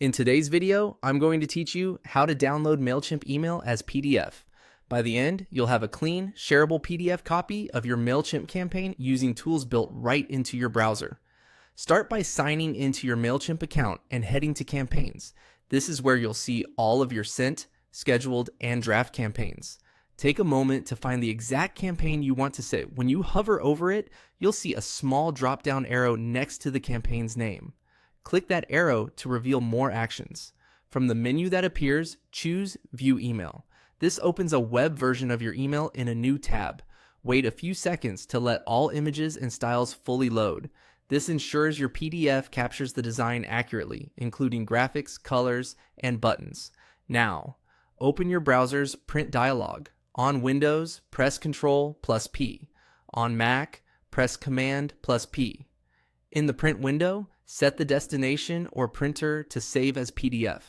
In today's video, I'm going to teach you how to download Mailchimp email as PDF. By the end, you'll have a clean, shareable PDF copy of your Mailchimp campaign using tools built right into your browser. Start by signing into your Mailchimp account and heading to Campaigns. This is where you'll see all of your sent, scheduled, and draft campaigns. Take a moment to find the exact campaign you want to set. When you hover over it, you'll see a small drop-down arrow next to the campaign's name. Click that arrow to reveal more actions. From the menu that appears, choose View Email. This opens a web version of your email in a new tab. Wait a few seconds to let all images and styles fully load. This ensures your PDF captures the design accurately, including graphics, colors, and buttons. Now, open your browser's print dialog. On Windows, press Ctrl+P. On Mac, press Command+P. In the print window, set the destination or printer to save as PDF.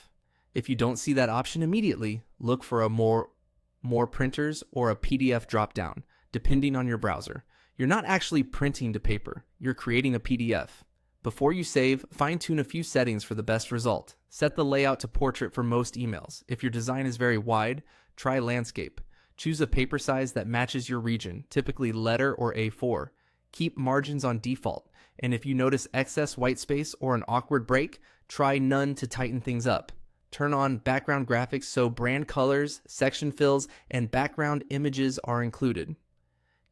If you don't see that option immediately, look for a more printers or a PDF dropdown, depending on your browser. You're not actually printing to paper, you're creating a PDF. Before you save, fine-tune a few settings for the best result. Set the layout to portrait for most emails. If your design is very wide, try landscape. Choose a paper size that matches your region, typically letter or A4. Keep margins on default, and if you notice excess white space or an awkward break, try none to tighten things up. Turn on background graphics so brand colors, section fills, and background images are included.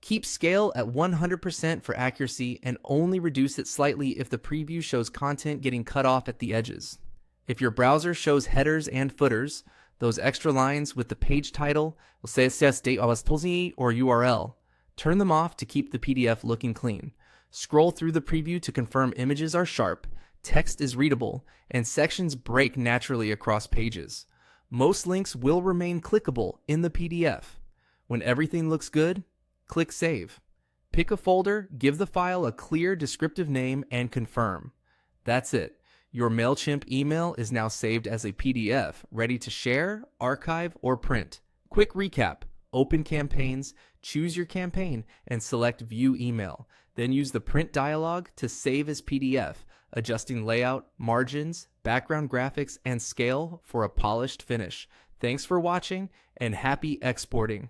Keep scale at 100% for accuracy and only reduce it slightly if the preview shows content getting cut off at the edges. If your browser shows headers and footers, those extra lines with the page title, date or URL, turn them off to keep the PDF looking clean. Scroll through the preview to confirm images are sharp, text is readable, and sections break naturally across pages. Most links will remain clickable in the PDF. When everything looks good, click Save. Pick a folder, give the file a clear descriptive name, and confirm. That's it. Your Mailchimp email is now saved as a PDF, ready to share, archive, or print. Quick recap. Open Campaigns, choose your campaign, and select View Email. Then use the print dialog to save as PDF, adjusting layout, margins, background graphics, and scale for a polished finish. Thanks for watching, and happy exporting.